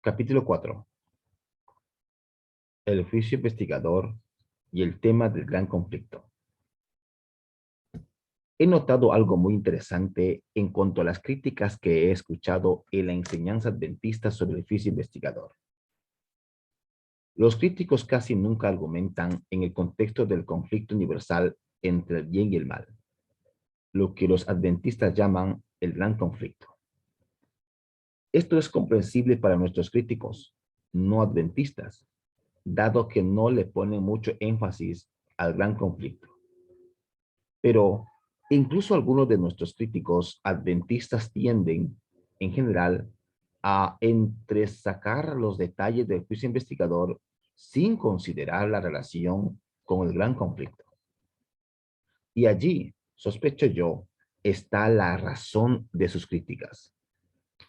Capítulo 4. El juicio investigador y el tema del gran conflicto. He notado algo muy interesante en cuanto a las críticas que he escuchado en la enseñanza adventista sobre el juicio investigador. Los críticos casi nunca argumentan en el contexto del conflicto universal entre el bien y el mal, lo que los adventistas llaman el gran conflicto. Esto es comprensible para nuestros críticos, no adventistas, dado que no le ponen mucho énfasis al gran conflicto. Pero incluso algunos de nuestros críticos adventistas tienden, en general, a entresacar los detalles del juicio investigador sin considerar la relación con el gran conflicto. Y allí, sospecho yo, está la razón de sus críticas.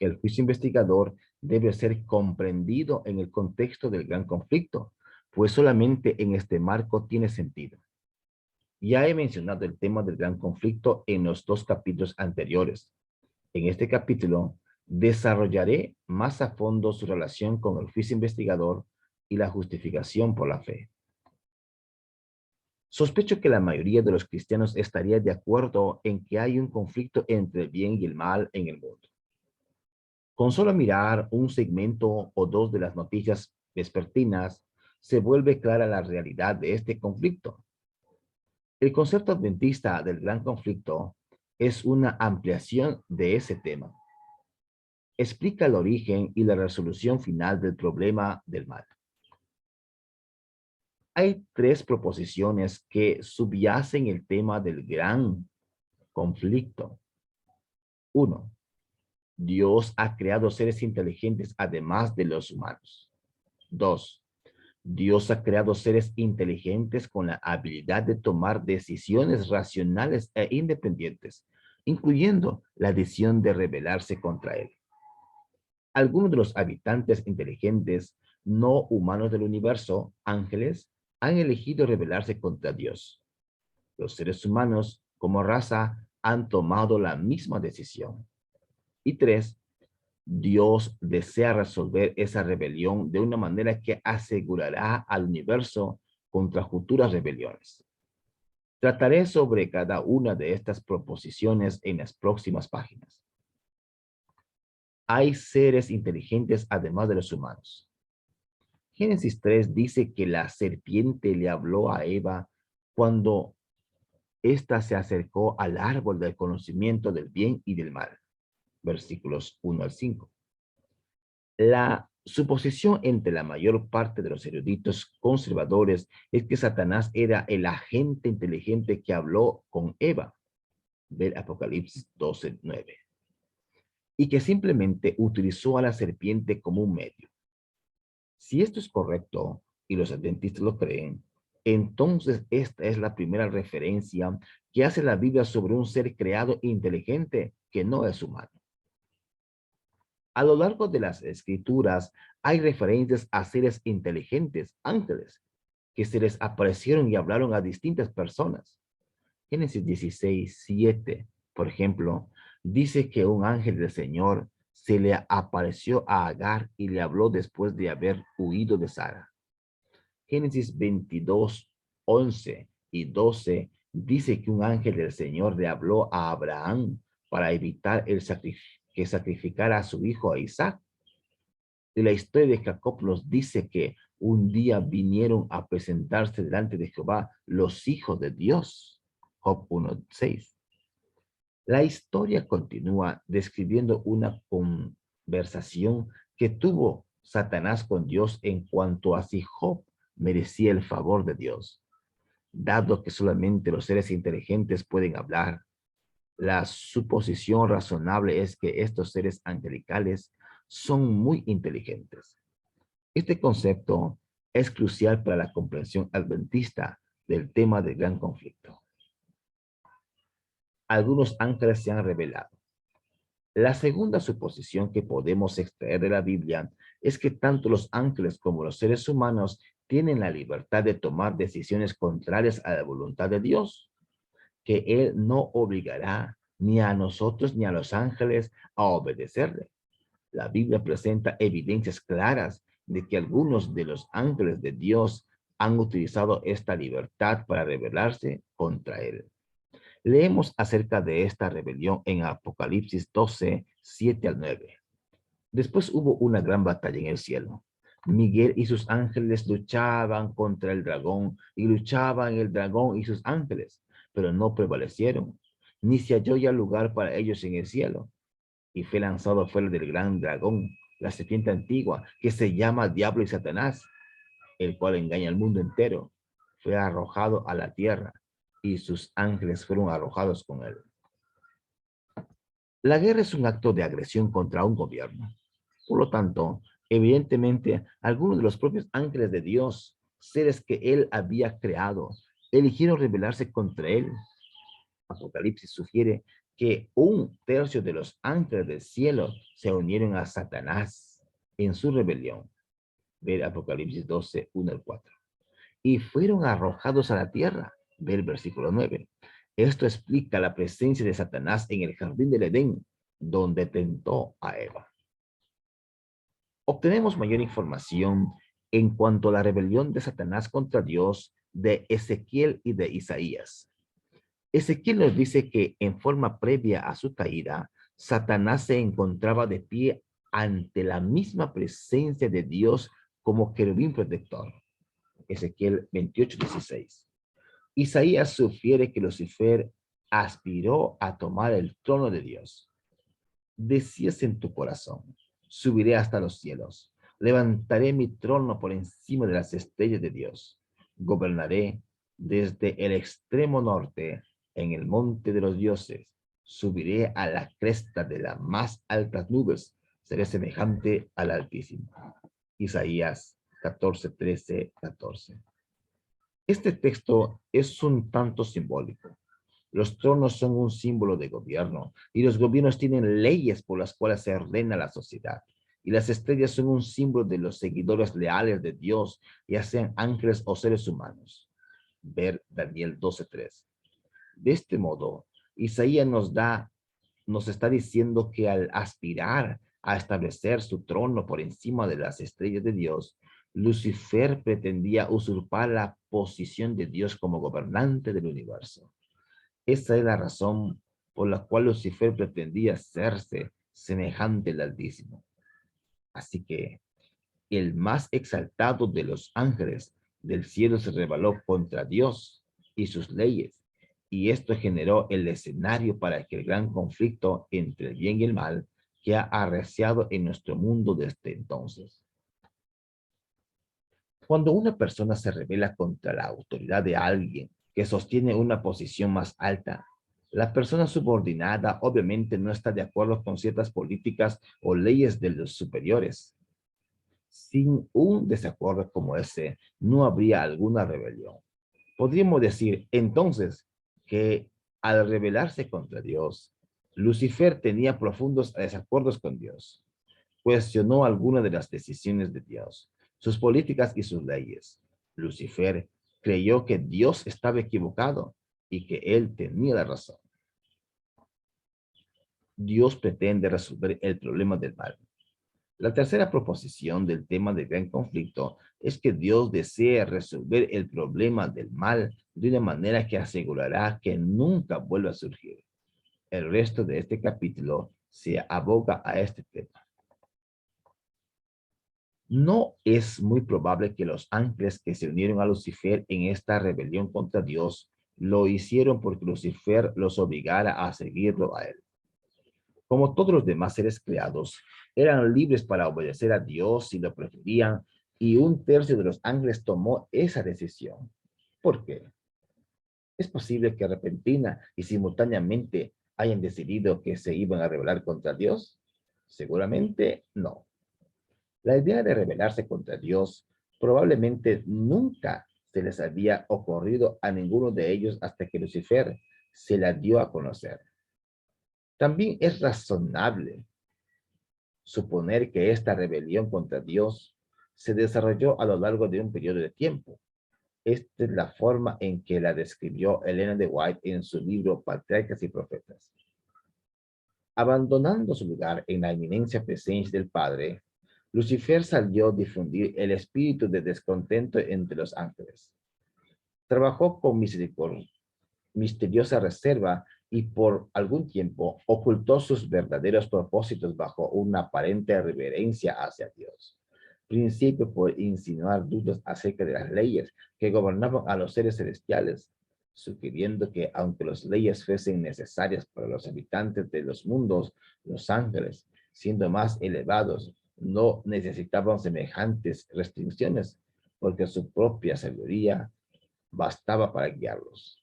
El juicio investigador debe ser comprendido en el contexto del gran conflicto, pues solamente en este marco tiene sentido. Ya he mencionado el tema del gran conflicto en los 2 capítulos anteriores. En este capítulo, desarrollaré más a fondo su relación con el juicio investigador y la justificación por la fe. Sospecho que la mayoría de los cristianos estaría de acuerdo en que hay un conflicto entre el bien y el mal en el mundo. Con solo mirar un segmento o dos de las noticias vespertinas, se vuelve clara la realidad de este conflicto. El concepto adventista del gran conflicto es una ampliación de ese tema. Explica el origen y la resolución final del problema del mal. Hay 3 proposiciones que subyacen el tema del gran conflicto. 1. Dios ha creado seres inteligentes además de los humanos. 2. Dios ha creado seres inteligentes con la habilidad de tomar decisiones racionales e independientes, incluyendo la decisión de rebelarse contra él. Algunos de los habitantes inteligentes no humanos del universo, ángeles, han elegido rebelarse contra Dios. Los seres humanos, como raza, han tomado la misma decisión. Y 3. Dios desea resolver esa rebelión de una manera que asegurará al universo contra futuras rebeliones. Trataré sobre cada una de estas proposiciones en las próximas páginas. Hay seres inteligentes además de los humanos. Génesis 3 dice que la serpiente le habló a Eva cuando ésta se acercó al árbol del conocimiento del bien y del mal. Versículos 1 al 5. La suposición entre la mayor parte de los eruditos conservadores es que Satanás era el agente inteligente que habló con Eva, del Apocalipsis 12:9, y que simplemente utilizó a la serpiente como un medio. Si esto es correcto, y los adventistas lo creen, entonces esta es la primera referencia que hace la Biblia sobre un ser creado inteligente que no es humano. A lo largo de las escrituras hay referencias a seres inteligentes, ángeles, que se les aparecieron y hablaron a distintas personas. Génesis 16:7, por ejemplo, dice que un ángel del Señor se le apareció a Agar y le habló después de haber huido de Sara. Génesis 22:11 y 12 dice que un ángel del Señor le habló a Abraham para evitar que sacrificara a su hijo a Isaac. Y la historia de Jacob nos dice que un día vinieron a presentarse delante de Jehová los hijos de Dios. Job 1:6. La historia continúa describiendo una conversación que tuvo Satanás con Dios en cuanto a si Job merecía el favor de Dios. Dado que solamente los seres inteligentes pueden hablar, la suposición razonable es que estos seres angelicales son muy inteligentes. Este concepto es crucial para la comprensión adventista del tema del gran conflicto. Algunos ángeles se han revelado. La segunda suposición que podemos extraer de la Biblia es que tanto los ángeles como los seres humanos tienen la libertad de tomar decisiones contrarias a la voluntad de Dios, que Él no obligará ni a nosotros ni a los ángeles a obedecerle. La Biblia presenta evidencias claras de que algunos de los ángeles de Dios han utilizado esta libertad para rebelarse contra él. Leemos acerca de esta rebelión en Apocalipsis 12, 7 al 9. Después hubo una gran batalla en el cielo. Miguel y sus ángeles luchaban contra el dragón y luchaban el dragón y sus ángeles, pero no prevalecieron, ni se halló ya lugar para ellos en el cielo. Y fue lanzado fuera del gran dragón, la serpiente antigua, que se llama Diablo y Satanás, el cual engaña al mundo entero. Fue arrojado a la tierra y sus ángeles fueron arrojados con él. La guerra es un acto de agresión contra un gobierno. Por lo tanto, evidentemente, algunos de los propios ángeles de Dios, seres que él había creado, eligieron rebelarse contra él. Apocalipsis sugiere que un tercio de los ángeles del cielo se unieron a Satanás en su rebelión. Ver Apocalipsis 12, 1 al 4. Y fueron arrojados a la tierra. Ver el versículo 9. Esto explica la presencia de Satanás en el jardín del Edén, donde tentó a Eva. Obtenemos mayor información en cuanto a la rebelión de Satanás contra Dios de Ezequiel y de Isaías. Ezequiel nos dice que en forma previa a su caída, Satanás se encontraba de pie ante la misma presencia de Dios como querubín protector. Ezequiel 28, 16. Isaías sugiere que Lucifer aspiró a tomar el trono de Dios. Decías en tu corazón, subiré hasta los cielos, levantaré mi trono por encima de las estrellas de Dios, gobernaré desde el extremo norte en el monte de los dioses, subiré a la cresta de las más altas nubes, seré semejante al Altísimo. Isaías 14, 13, 14. Este texto es un tanto simbólico. Los tronos son un símbolo de gobierno y los gobiernos tienen leyes por las cuales se ordena la sociedad. Y las estrellas son un símbolo de los seguidores leales de Dios, ya sean ángeles o seres humanos. Ver Daniel 12:3. De este modo, Isaías nos está diciendo que al aspirar a establecer su trono por encima de las estrellas de Dios, Lucifer pretendía usurpar la posición de Dios como gobernante del universo. Esa es la razón por la cual Lucifer pretendía hacerse semejante al Altísimo. Así que el más exaltado de los ángeles del cielo se rebeló contra Dios y sus leyes, y esto generó el escenario para que el gran conflicto entre el bien y el mal que ha arreciado en nuestro mundo desde entonces. Cuando una persona se rebela contra la autoridad de alguien que sostiene una posición más alta, la persona subordinada obviamente no está de acuerdo con ciertas políticas o leyes de los superiores. Sin un desacuerdo como ese, no habría alguna rebelión. Podríamos decir entonces que al rebelarse contra Dios, Lucifer tenía profundos desacuerdos con Dios. Cuestionó algunas de las decisiones de Dios, sus políticas y sus leyes. Lucifer creyó que Dios estaba equivocado y que él tenía la razón. Dios pretende resolver el problema del mal. La tercera proposición del tema del gran conflicto es que Dios desea resolver el problema del mal de una manera que asegurará que nunca vuelva a surgir. El resto de este capítulo se aboga a este tema. No es muy probable que los ángeles que se unieron a Lucifer en esta rebelión contra Dios lo hicieron porque Lucifer los obligara a seguirlo a él. Como todos los demás seres creados, eran libres para obedecer a Dios si lo preferían, y un tercio de los ángeles tomó esa decisión. ¿Por qué? ¿Es posible que repentina y simultáneamente hayan decidido que se iban a rebelar contra Dios? Seguramente no. La idea de rebelarse contra Dios probablemente nunca se les había ocurrido a ninguno de ellos hasta que Lucifer se la dio a conocer. También es razonable suponer que esta rebelión contra Dios se desarrolló a lo largo de un periodo de tiempo. Esta es la forma en que la describió Elena de White en su libro Patriarcas y Profetas. Abandonando su lugar en la inminencia presencia del Padre, Lucifer salió a difundir el espíritu de descontento entre los ángeles. Trabajó con misteriosa reserva y por algún tiempo ocultó sus verdaderos propósitos bajo una aparente reverencia hacia Dios. Principio por insinuar dudas acerca de las leyes que gobernaban a los seres celestiales, sugiriendo que aunque las leyes fuesen necesarias para los habitantes de los mundos, los ángeles, siendo más elevados, no necesitaban semejantes restricciones, porque su propia sabiduría bastaba para guiarlos.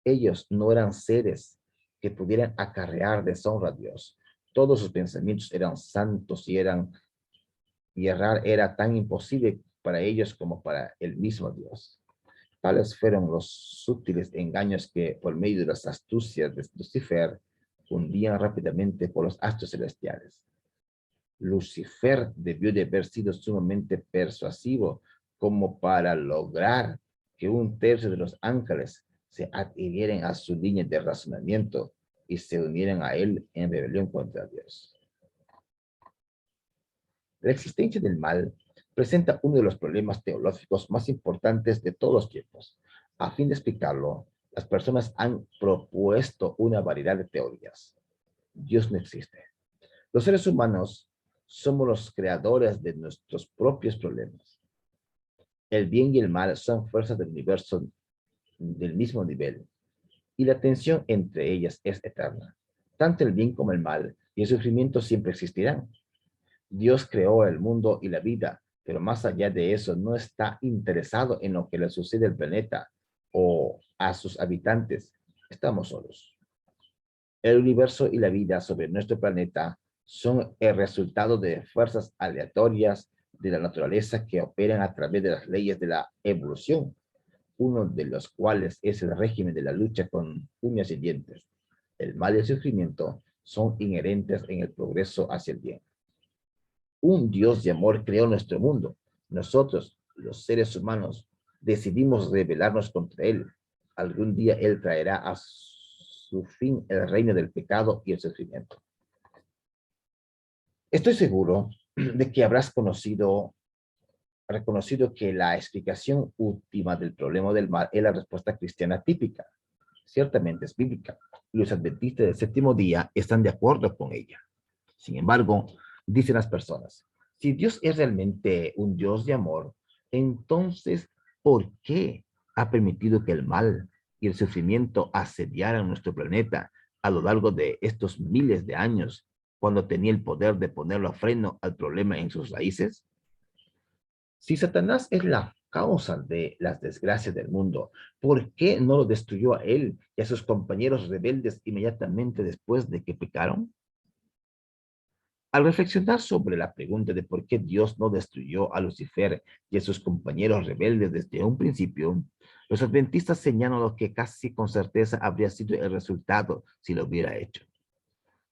Ellos no eran seres que pudieran acarrear deshonra a Dios. Todos sus pensamientos eran santos y errar era tan imposible para ellos como para el mismo Dios. Tales fueron los sutiles engaños que, por medio de las astucias de Lucifer, hundían rápidamente por los astros celestiales. Lucifer debió de haber sido sumamente persuasivo como para lograr que un tercio de los ángeles se adhirieran a su línea de razonamiento y se unieran a él en rebelión contra Dios. La existencia del mal presenta uno de los problemas teológicos más importantes de todos los tiempos. A fin de explicarlo, las personas han propuesto una variedad de teorías. Dios no existe. Los seres humanos somos los creadores de nuestros propios problemas. El bien y el mal son fuerzas del universo del mismo nivel, y la tensión entre ellas es eterna. Tanto el bien como el mal y el sufrimiento siempre existirán. Dios creó el mundo y la vida, pero más allá de eso no está interesado en lo que le sucede al planeta o a sus habitantes. Estamos solos. El universo y la vida sobre nuestro planeta son el resultado de fuerzas aleatorias de la naturaleza que operan a través de las leyes de la evolución, uno de los cuales es el régimen de la lucha con uñas y dientes. El mal y el sufrimiento son inherentes en el progreso hacia el bien. Un Dios de amor creó nuestro mundo. Nosotros, los seres humanos, decidimos rebelarnos contra Él. Algún día Él traerá a su fin el reino del pecado y el sufrimiento. Estoy seguro de que habrás reconocido que la explicación última del problema del mal es la respuesta cristiana típica. Ciertamente es bíblica. Los adventistas del séptimo día están de acuerdo con ella. Sin embargo, dicen las personas, si Dios es realmente un Dios de amor, entonces, ¿por qué ha permitido que el mal y el sufrimiento asediaran nuestro planeta a lo largo de estos miles de años, cuando tenía el poder de ponerlo a freno al problema en sus raíces? Si Satanás es la causa de las desgracias del mundo, ¿por qué no lo destruyó a él y a sus compañeros rebeldes inmediatamente después de que pecaron? Al reflexionar sobre la pregunta de por qué Dios no destruyó a Lucifer y a sus compañeros rebeldes desde un principio, los adventistas señalan lo que casi con certeza habría sido el resultado si lo hubiera hecho.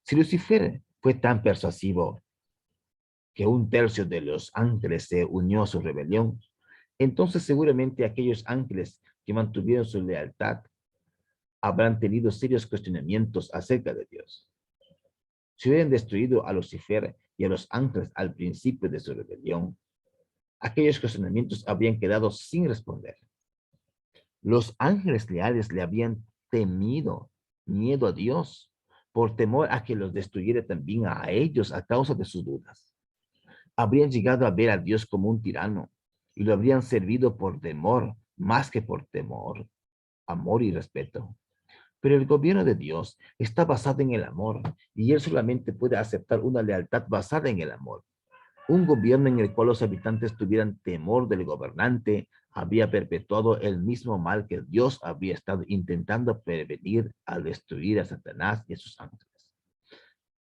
Si Lucifer fue tan persuasivo que un tercio de los ángeles se unió a su rebelión, entonces seguramente aquellos ángeles que mantuvieron su lealtad habrán tenido serios cuestionamientos acerca de Dios. Si hubieran destruido a Lucifer y a los ángeles al principio de su rebelión, aquellos cuestionamientos habrían quedado sin responder. Los ángeles leales le habían temido miedo a Dios, por temor a que los destruyera también a ellos a causa de sus dudas. Habrían llegado a ver a Dios como un tirano y lo habrían servido por temor más que por temor, amor y respeto. Pero el gobierno de Dios está basado en el amor y Él solamente puede aceptar una lealtad basada en el amor. Un gobierno en el cual los habitantes tuvieran temor del gobernante había perpetuado el mismo mal que Dios había estado intentando prevenir al destruir a Satanás y a sus ángeles.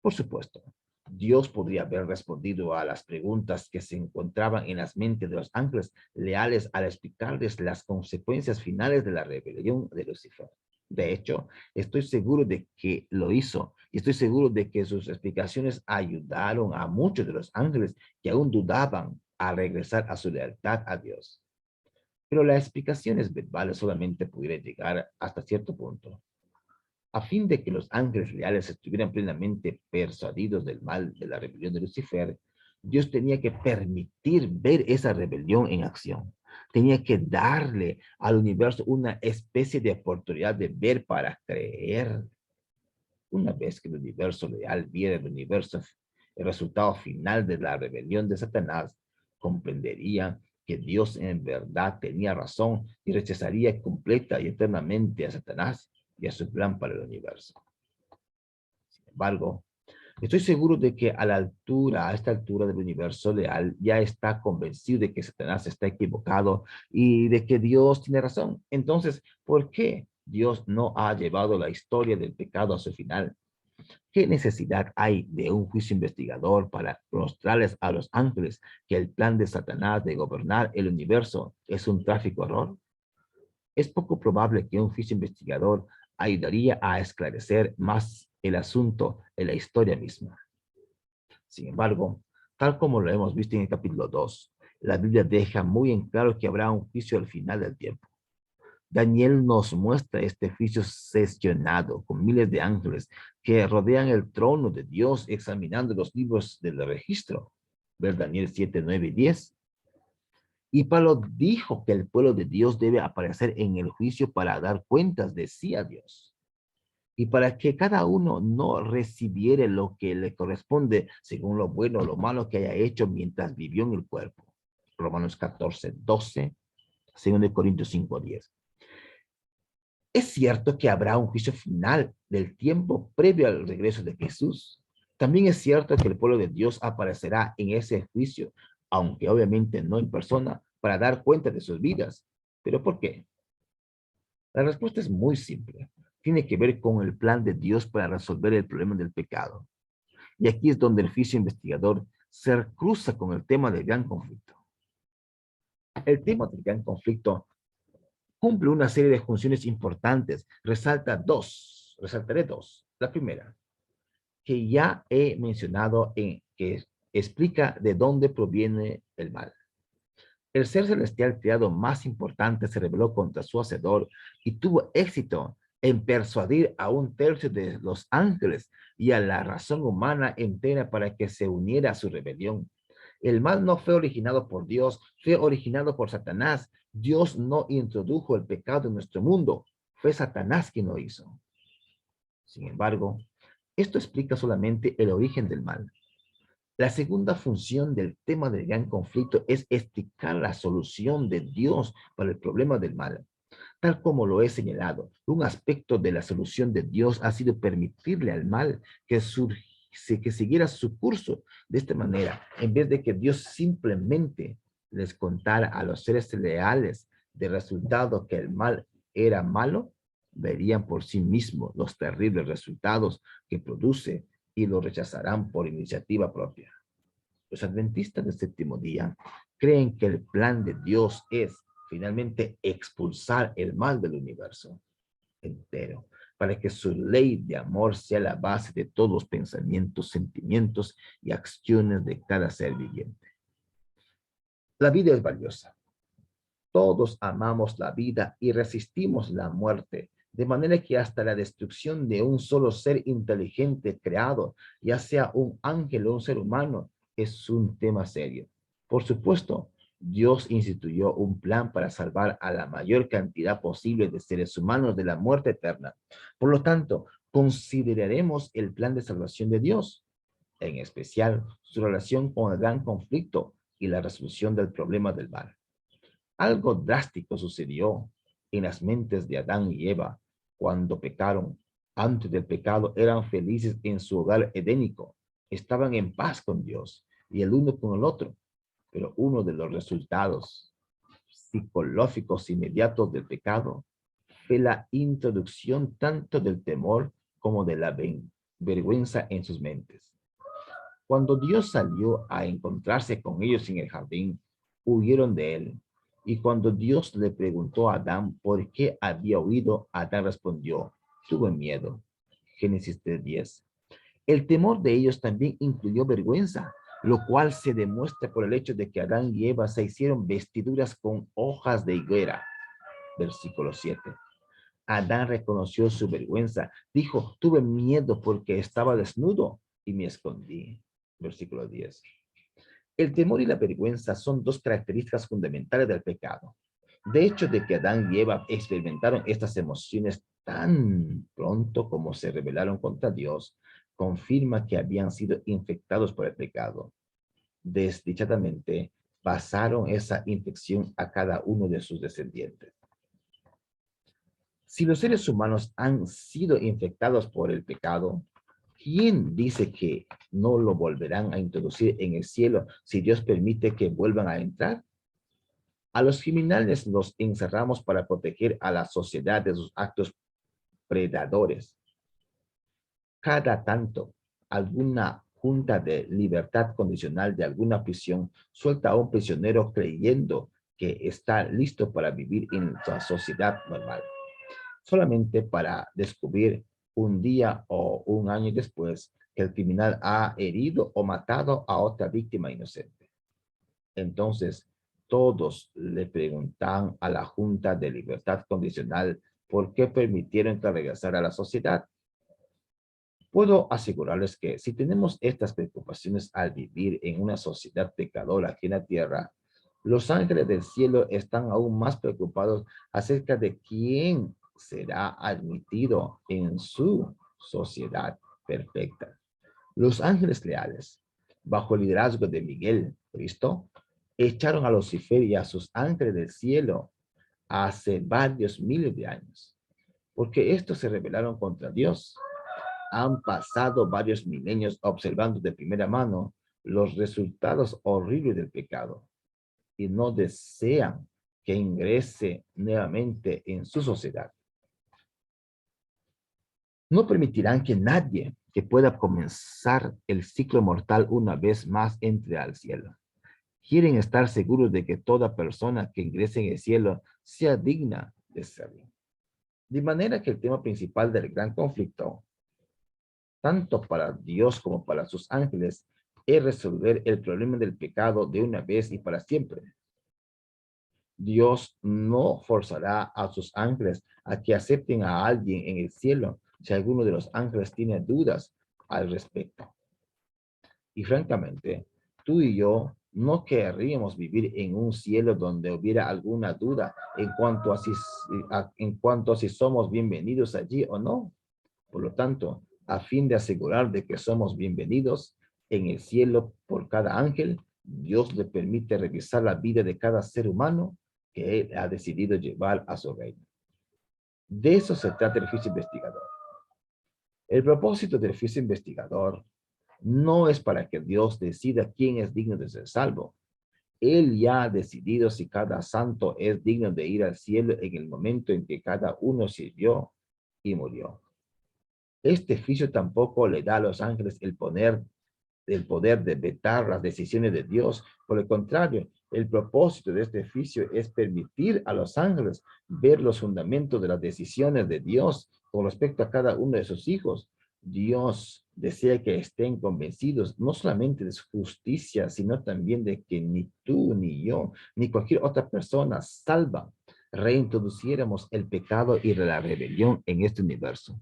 Por supuesto, Dios podría haber respondido a las preguntas que se encontraban en las mentes de los ángeles leales al explicarles las consecuencias finales de la rebelión de Lucifer. De hecho, estoy seguro de que lo hizo y estoy seguro de que sus explicaciones ayudaron a muchos de los ángeles que aún dudaban a regresar a su lealtad a Dios. Pero las explicaciones verbales solamente pudieron llegar hasta cierto punto. A fin de que los ángeles leales estuvieran plenamente persuadidos del mal de la rebelión de Lucifer, Dios tenía que permitir ver esa rebelión en acción. Tenía que darle al universo una especie de oportunidad de ver para creer. Una vez que el universo leal viera el resultado final de la rebelión de Satanás, comprendería que Dios en verdad tenía razón y rechazaría completa y eternamente a Satanás y a su plan para el universo. Sin embargo, estoy seguro de que a esta altura del universo leal, ya está convencido de que Satanás está equivocado y de que Dios tiene razón. Entonces, ¿por qué Dios no ha llevado la historia del pecado a su final? ¿Qué necesidad hay de un juicio investigador para mostrarles a los ángeles que el plan de Satanás de gobernar el universo es un trágico error? Es poco probable que un juicio investigador ayudaría a esclarecer más el asunto en la historia misma. Sin embargo, tal como lo hemos visto en el capítulo 2, la Biblia deja muy en claro que habrá un juicio al final del tiempo. Daniel nos muestra este juicio sesionado con miles de ángeles que rodean el trono de Dios examinando los libros del registro. Ver Daniel 7, 9 y 10. Y Pablo dijo que el pueblo de Dios debe aparecer en el juicio para dar cuentas de sí a Dios. Y para que cada uno no recibiere lo que le corresponde según lo bueno o lo malo que haya hecho mientras vivió en el cuerpo. Romanos 14, 12, 2 Corintios 5, 10. Es cierto que habrá un juicio final del tiempo previo al regreso de Jesús. También es cierto que el pueblo de Dios aparecerá en ese juicio, aunque obviamente no en persona, para dar cuenta de sus vidas. ¿Pero por qué? La respuesta es muy simple. Tiene que ver con el plan de Dios para resolver el problema del pecado. Y aquí es donde el juicio investigador se cruza con el tema del gran conflicto. El tema del gran conflicto cumple una serie de funciones importantes. Resaltaré dos. La primera, que ya he mencionado, que explica de dónde proviene el mal. El ser celestial creado más importante se rebeló contra su hacedor y tuvo éxito en persuadir a un tercio de los ángeles y a la razón humana entera para que se uniera a su rebelión. El mal no fue originado por Dios, fue originado por Satanás. Dios no introdujo el pecado en nuestro mundo, fue Satanás quien lo hizo. Sin embargo, esto explica solamente el origen del mal. La segunda función del tema del gran conflicto es explicar la solución de Dios para el problema del mal. Tal como lo he señalado, un aspecto de la solución de Dios ha sido permitirle al mal que siguiera su curso. De esta manera, en vez de que Dios simplemente les contara a los seres leales del resultado que el mal era malo, verían por sí mismos los terribles resultados que produce y lo rechazarán por iniciativa propia. Los adventistas del séptimo día creen que el plan de Dios es finalmente expulsar el mal del universo entero, para que su ley de amor sea la base de todos los pensamientos, sentimientos y acciones de cada ser viviente. La vida es valiosa. Todos amamos la vida y resistimos la muerte, de manera que hasta la destrucción de un solo ser inteligente creado, ya sea un ángel o un ser humano, es un tema serio. Por supuesto, Dios instituyó un plan para salvar a la mayor cantidad posible de seres humanos de la muerte eterna. Por lo tanto, consideraremos el plan de salvación de Dios, en especial su relación con el gran conflicto y la resolución del problema del mal. Algo drástico sucedió en las mentes de Adán y Eva cuando pecaron. Antes del pecado eran felices en su hogar edénico, estaban en paz con Dios y el uno con el otro. Pero uno de los resultados psicológicos inmediatos del pecado fue la introducción tanto del temor como de la vergüenza en sus mentes. Cuando Dios salió a encontrarse con ellos en el jardín, huyeron de él. Y cuando Dios le preguntó a Adán por qué había huido, Adán respondió, tuve miedo. Génesis 3:10. El temor de ellos también incluyó vergüenza, lo cual se demuestra por el hecho de que Adán y Eva se hicieron vestiduras con hojas de higuera. Versículo 7. Adán reconoció su vergüenza. Dijo, tuve miedo porque estaba desnudo y me escondí. Versículo 10. El temor y la vergüenza son dos características fundamentales del pecado. De hecho, de que Adán y Eva experimentaron estas emociones tan pronto como se rebelaron contra Dios, confirma que habían sido infectados por el pecado. Desdichadamente, pasaron esa infección a cada uno de sus descendientes. Si los seres humanos han sido infectados por el pecado, ¿quién dice que no lo volverán a introducir en el cielo si Dios permite que vuelvan a entrar? A los criminales los encerramos para proteger a la sociedad de sus actos predadores. Cada tanto, alguna junta de libertad condicional de alguna prisión suelta a un prisionero creyendo que está listo para vivir en la sociedad normal, solamente para descubrir un día o un año después que el criminal ha herido o matado a otra víctima inocente. Entonces, todos le preguntan a la Junta de Libertad Condicional por qué permitieron que regresara a la sociedad. Puedo asegurarles que si tenemos estas preocupaciones al vivir en una sociedad pecadora aquí en la tierra, los ángeles del cielo están aún más preocupados acerca de quién será admitido en su sociedad perfecta. Los ángeles leales, bajo el liderazgo de Miguel, Cristo, echaron a Lucifer y a sus ángeles del cielo hace varios miles de años, porque estos se rebelaron contra Dios. Han pasado varios milenios observando de primera mano los resultados horribles del pecado y no desean que ingrese nuevamente en su sociedad. No permitirán que nadie que pueda comenzar el ciclo mortal una vez más entre al cielo. Quieren estar seguros de que toda persona que ingrese en el cielo sea digna de serlo. De manera que el tema principal del gran conflicto, tanto para Dios como para sus ángeles, es resolver el problema del pecado de una vez y para siempre. Dios no forzará a sus ángeles a que acepten a alguien en el cielo si alguno de los ángeles tiene dudas al respecto. Y francamente, tú y yo no querríamos vivir en un cielo donde hubiera alguna duda en cuanto a si somos bienvenidos allí o no. Por lo tanto, a fin de asegurar de que somos bienvenidos en el cielo por cada ángel, Dios le permite revisar la vida de cada ser humano que Él ha decidido llevar a su reino. De eso se trata el juicio investigador. El propósito del juicio investigador no es para que Dios decida quién es digno de ser salvo. Él ya ha decidido si cada santo es digno de ir al cielo en el momento en que cada uno sirvió y murió. Este juicio tampoco le da a los ángeles el poder de vetar las decisiones de Dios. Por el contrario, el propósito de este juicio es permitir a los ángeles ver los fundamentos de las decisiones de Dios con respecto a cada uno de sus hijos. Dios desea que estén convencidos no solamente de su justicia, sino también de que ni tú, ni yo, ni cualquier otra persona salva reintroduciéramos el pecado y la rebelión en este universo.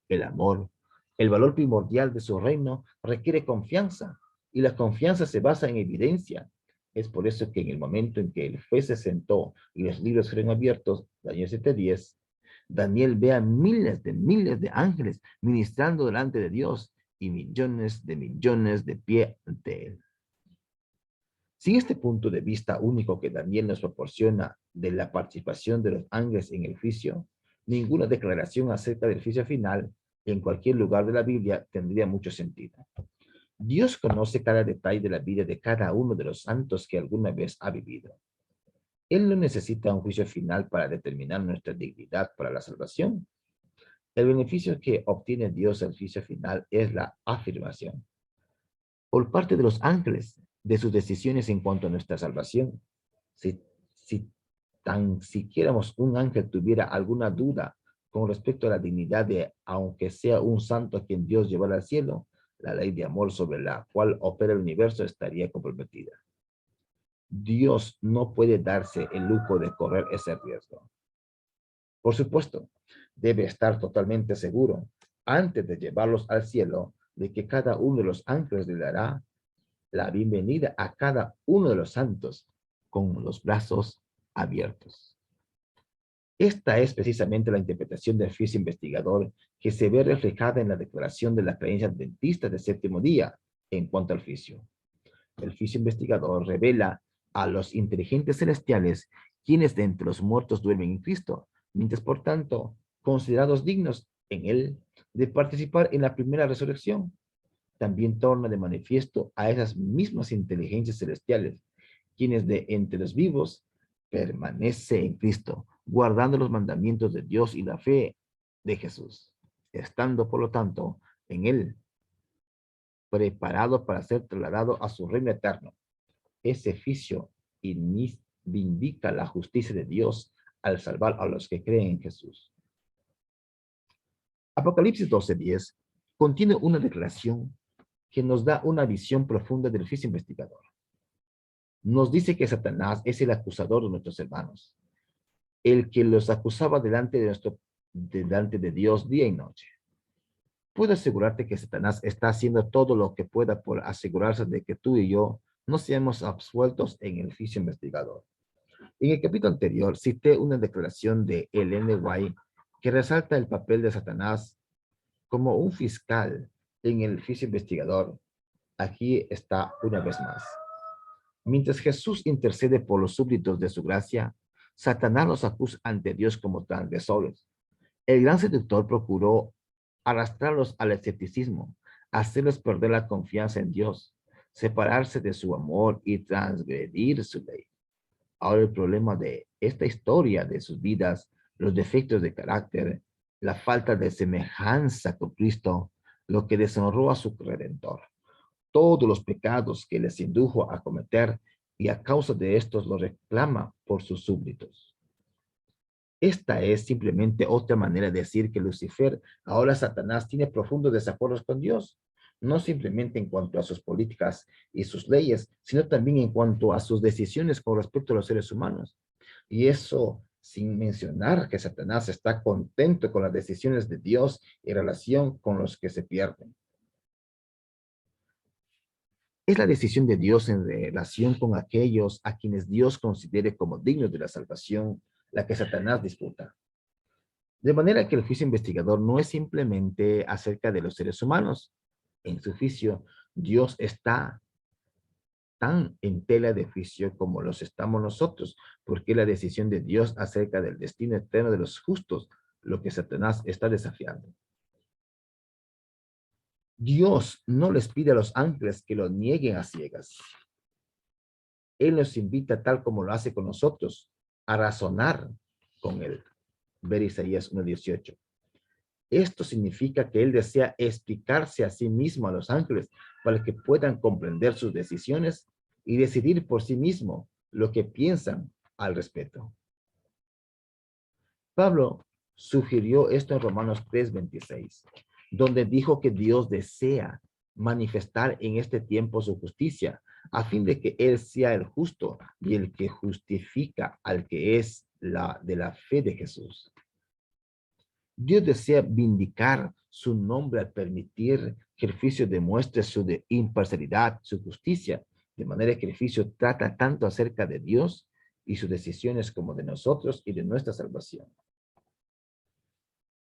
El amor, el valor primordial de su reino, requiere confianza, y la confianza se basa en evidencia. Es por eso que en el momento en que el juez se sentó y los libros fueron abiertos, Daniel 7:10, Daniel ve a miles de ángeles ministrando delante de Dios y millones de pie ante él. Sin este punto de vista único que Daniel nos proporciona de la participación de los ángeles en el juicio, ninguna declaración acerca del juicio final en cualquier lugar de la Biblia tendría mucho sentido. Dios conoce cada detalle de la vida de cada uno de los santos que alguna vez ha vivido. Él no necesita un juicio final para determinar nuestra dignidad para la salvación. El beneficio que obtiene Dios al juicio final es la afirmación por parte de los ángeles de sus decisiones en cuanto a nuestra salvación. Si tan siquiera un ángel tuviera alguna duda con respecto a la dignidad de, aunque sea un santo a quien Dios llevara al cielo, la ley de amor sobre la cual opera el universo estaría comprometida. Dios no puede darse el lujo de correr ese riesgo. Por supuesto, debe estar totalmente seguro, antes de llevarlos al cielo, de que cada uno de los ángeles le dará la bienvenida a cada uno de los santos con los brazos abiertos. Esta es precisamente la interpretación del juicio investigador que se ve reflejada en la declaración de la creencia adventista del séptimo día en cuanto al juicio. El juicio investigador revela a los inteligentes celestiales quienes de entre los muertos duermen en Cristo, mientras por tanto considerados dignos en él de participar en la primera resurrección. También torna de manifiesto a esas mismas inteligencias celestiales, quienes de entre los vivos permanece en Cristo, guardando los mandamientos de Dios y la fe de Jesús, estando por lo tanto en él, preparado para ser trasladado a su reino eterno. Ese oficio vindica la justicia de Dios al salvar a los que creen en Jesús. Apocalipsis 12:10 contiene una declaración que nos da una visión profunda del oficio investigador. Nos dice que Satanás es el acusador de nuestros hermanos, el que los acusaba delante de Dios día y noche. Puedo asegurarte que Satanás está haciendo todo lo que pueda por asegurarse de que tú y yo no seamos absueltos en el oficio investigador. En el capítulo anterior cité una declaración de Ellen White que resalta el papel de Satanás como un fiscal en el oficio investigador. Aquí está una vez más. Mientras Jesús intercede por los súbditos de su gracia, Satanás los acusa ante Dios como transgresores. El gran seductor procuró arrastrarlos al escepticismo, hacerles perder la confianza en Dios, separarse de su amor y transgredir su ley. Ahora el problema de esta historia de sus vidas, los defectos de carácter, la falta de semejanza con Cristo, lo que deshonró a su Redentor, todos los pecados que les indujo a cometer y a causa de estos lo reclama por sus súbditos. Esta es simplemente otra manera de decir que Lucifer, ahora Satanás, tiene profundos desacuerdos con Dios, no simplemente en cuanto a sus políticas y sus leyes, sino también en cuanto a sus decisiones con respecto a los seres humanos. Y eso sin mencionar que Satanás está contento con las decisiones de Dios en relación con los que se pierden. Es la decisión de Dios en relación con aquellos a quienes Dios considere como dignos de la salvación, la que Satanás disputa. De manera que el juicio investigador no es simplemente acerca de los seres humanos. En su juicio, Dios está tan en tela de juicio como los estamos nosotros, porque la decisión de Dios acerca del destino eterno de los justos, lo que Satanás está desafiando. Dios no les pide a los ángeles que lo nieguen a ciegas. Él nos invita, tal como lo hace con nosotros, a razonar con él. Ver Isaías 1:18. Esto significa que él desea explicarse a sí mismo a los ángeles para que puedan comprender sus decisiones y decidir por sí mismo lo que piensan al respecto. Pablo sugirió esto en Romanos 3:26, donde dijo que Dios desea manifestar en este tiempo su justicia, a fin de que Él sea el justo y el que justifica al que es de la fe de Jesús. Dios desea vindicar su nombre al permitir que el juicio demuestre su imparcialidad, su justicia, de manera que el juicio trata tanto acerca de Dios y sus decisiones como de nosotros y de nuestra salvación.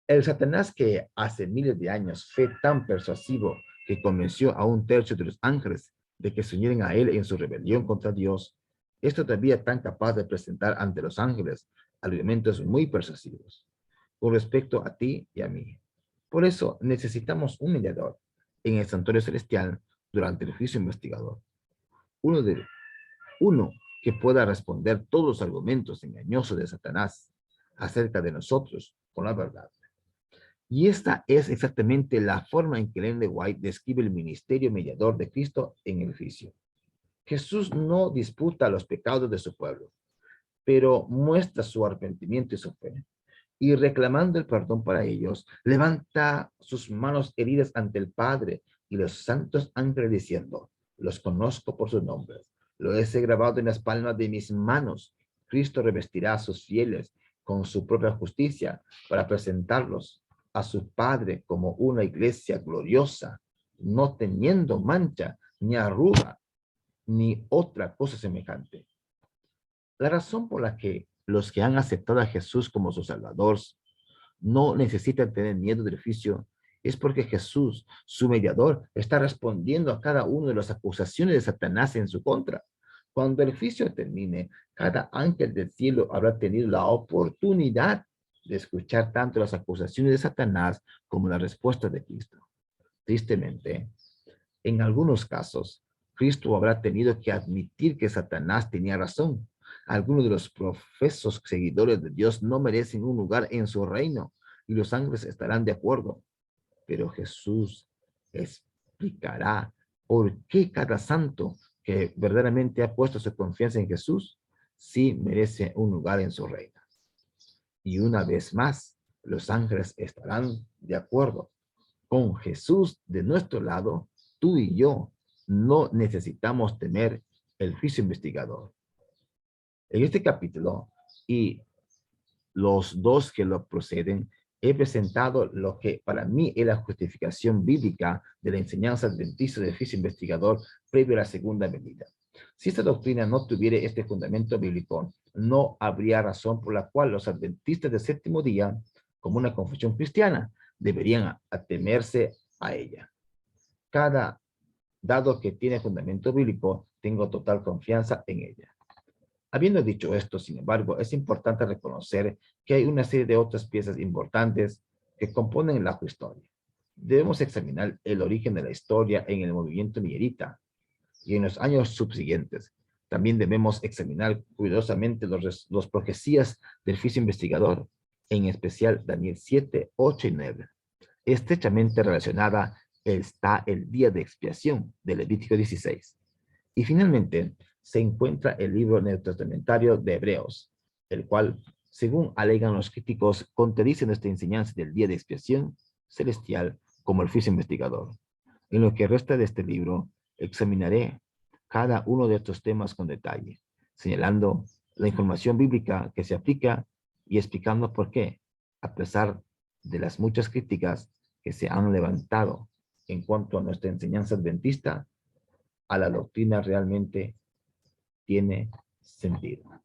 El Satanás, que hace miles de años fue tan persuasivo que convenció a un tercio de los ángeles de que se unieran a él en su rebelión contra Dios, es todavía tan capaz de presentar ante los ángeles argumentos muy persuasivos con respecto a ti y a mí. Por eso necesitamos un mediador en el santuario celestial durante el juicio investigador. Uno que pueda responder todos los argumentos engañosos de Satanás acerca de nosotros con la verdad. Y esta es exactamente la forma en que Ellen White describe el ministerio mediador de Cristo en el juicio. Jesús no disputa los pecados de su pueblo, pero muestra su arrepentimiento y su fe. Y reclamando el perdón para ellos, levanta sus manos heridas ante el Padre y los santos ángeles diciendo, los conozco por sus nombres, lo he grabado en las palmas de mis manos. Cristo revestirá a sus fieles con su propia justicia para presentarlos a su Padre como una iglesia gloriosa, no teniendo mancha, ni arruga, ni otra cosa semejante. La razón por la que los que han aceptado a Jesús como su Salvador no necesitan tener miedo del juicio es porque Jesús, su mediador, está respondiendo a cada una de las acusaciones de Satanás en su contra. Cuando el juicio termine, cada ángel del cielo habrá tenido la oportunidad de escuchar tanto las acusaciones de Satanás como la respuesta de Cristo. Tristemente, en algunos casos, Cristo habrá tenido que admitir que Satanás tenía razón. Algunos de los profesos seguidores de Dios no merecen un lugar en su reino y los ángeles estarán de acuerdo. Pero Jesús explicará por qué cada santo que verdaderamente ha puesto su confianza en Jesús sí merece un lugar en su reino. Y una vez más, los ángeles estarán de acuerdo. Con Jesús de nuestro lado, tú y yo no necesitamos temer el juicio investigador. En este capítulo y los dos que lo proceden, he presentado lo que para mí es la justificación bíblica de la enseñanza adventista del juicio investigador previo a la segunda venida. Si esta doctrina no tuviera este fundamento bíblico, no habría razón por la cual los adventistas del séptimo día, como una confesión cristiana, deberían atemerse a ella. Dado que tiene fundamento bíblico, tengo total confianza en ella. Habiendo dicho esto, sin embargo, es importante reconocer que hay una serie de otras piezas importantes que componen la historia. Debemos examinar el origen de la historia en el movimiento mierita y en los años subsiguientes. También debemos examinar cuidadosamente los profecías del juicio investigador, en especial Daniel 7, 8 y 9. Estrechamente relacionada está el día de expiación de Levítico 16. Y finalmente, se encuentra el libro neotestamentario de Hebreos, el cual, según alegan los críticos, contradice nuestra enseñanza del día de expiación celestial como el juicio investigador. En lo que resta de este libro, examinaré cada uno de estos temas con detalle, señalando la información bíblica que se aplica y explicando por qué, a pesar de las muchas críticas que se han levantado en cuanto a nuestra enseñanza adventista, a la doctrina realmente tiene sentido.